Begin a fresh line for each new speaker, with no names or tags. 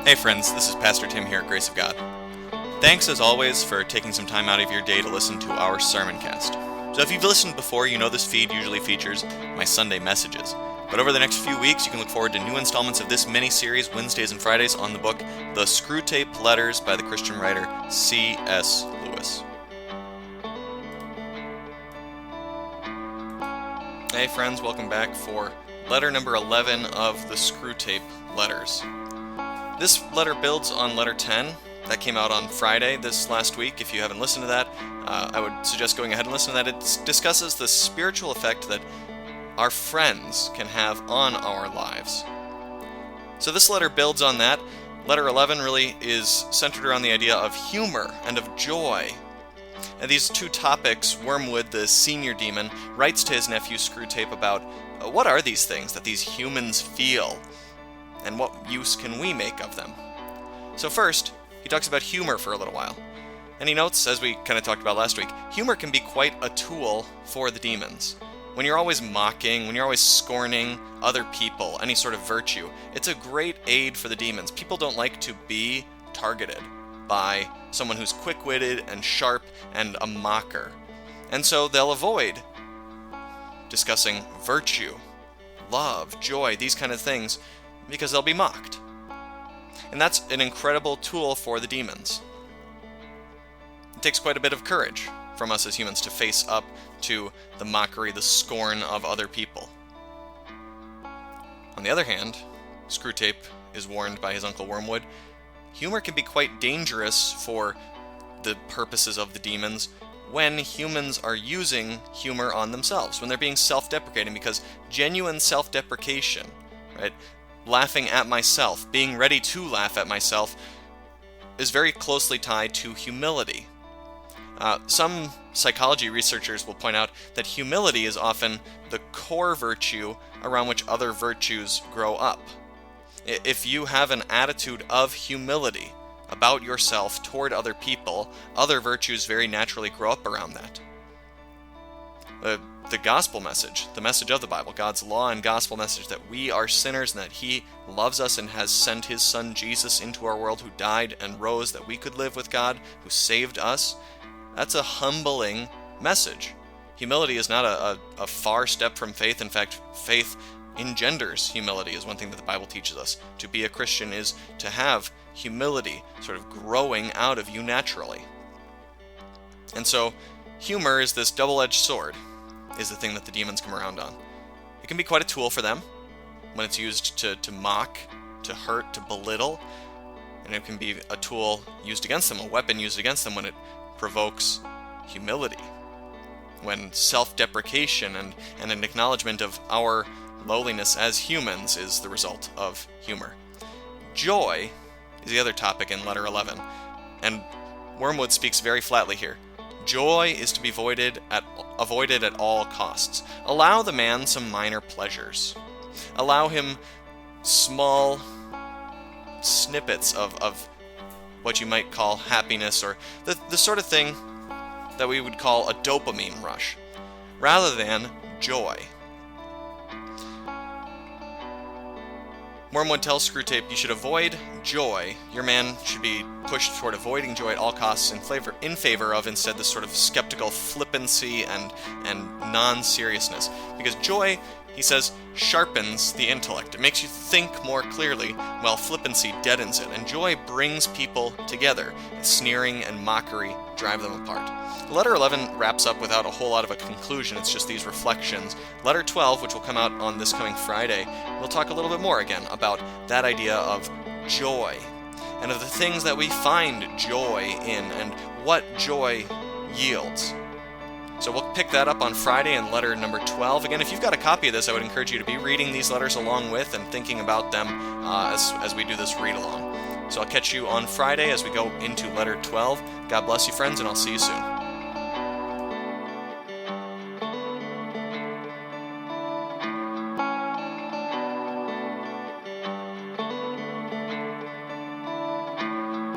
Hey friends, this is Pastor Tim here at Grace of God. Thanks as always for taking some time out of your day to listen to our sermon cast. So if you've listened before, you know this feed usually features my Sunday messages. But over the next few weeks, you can look forward to new installments of this mini-series Wednesdays and Fridays on the book The Screwtape Letters by the Christian writer C.S. Lewis. Hey friends, welcome back for letter number 11 of the Screwtape Letters. This letter builds on letter 10. That came out on Friday this last week. If you haven't listened to that, I would suggest going ahead and listen to that. It discusses the spiritual effect that our friends can have on our lives. So this letter builds on that. Letter 11 really is centered around the idea of humor and of joy. And these two topics, Wormwood, the senior demon, writes to his nephew Screwtape about what are these things that these humans feel, and what use can we make of them? So first, he talks about humor for a little while. And he notes, as we kind of talked about last week, humor can be quite a tool for the demons. When you're always mocking, when you're always scorning other people, any sort of virtue, it's a great aid for the demons. People don't like to be targeted by someone who's quick-witted and sharp and a mocker. And so they'll avoid discussing virtue, love, joy, these kind of things, because they'll be mocked. And that's an incredible tool for the demons. It takes quite a bit of courage from us as humans to face up to the mockery, the scorn of other people. On the other hand, Screwtape is warned by his Uncle Wormwood, humor can be quite dangerous for the purposes of the demons when humans are using humor on themselves, when they're being self-deprecating, because genuine self-deprecation, right, laughing at myself, being ready to laugh at myself, is very closely tied to humility. Some psychology researchers will point out that humility is often the core virtue around which other virtues grow up. If you have an attitude of humility about yourself toward other people, other virtues very naturally grow up around that. The gospel message, the message of the Bible, God's law and gospel message that we are sinners and that He loves us and has sent His Son Jesus into our world, who died and rose that we could live with God, who saved us, that's a humbling message. Humility is not a far step from faith. In fact, faith engenders humility is one thing that the Bible teaches us. To be a Christian is to have humility sort of growing out of you naturally. And so humor is this double-edged sword, is the thing that the demons come around on. It can be quite a tool for them when it's used to mock, to hurt, to belittle, and it can be a tool used against them, a weapon used against them when it provokes humility, when self-deprecation and an acknowledgement of our lowliness as humans is the result of humor. Joy is the other topic in letter 11, and Wormwood speaks very flatly here. Joy is to be avoided at all costs. Allow the man some minor pleasures. Allow him small snippets of what you might call happiness, or the sort of thing that we would call a dopamine rush, rather than joy. Wormwood tells Screwtape you should avoid joy. Your man should be pushed toward avoiding joy at all costs in favor of instead this sort of skeptical flippancy and non-seriousness. Because joy, he says, sharpens the intellect. It makes you think more clearly, while flippancy deadens it. And joy brings people together. Sneering and mockery drive them apart. Letter 11 wraps up without a whole lot of a conclusion. It's just these reflections. Letter 12, which will come out on this coming Friday, we'll talk a little bit more again about that idea of joy and of the things that we find joy in and what joy yields. So we'll pick that up on Friday in letter number 12. Again, if you've got a copy of this, I would encourage you to be reading these letters along with and thinking about them as we do this read-along. So I'll catch you on Friday as we go into letter 12. God bless you, friends, and I'll see you soon.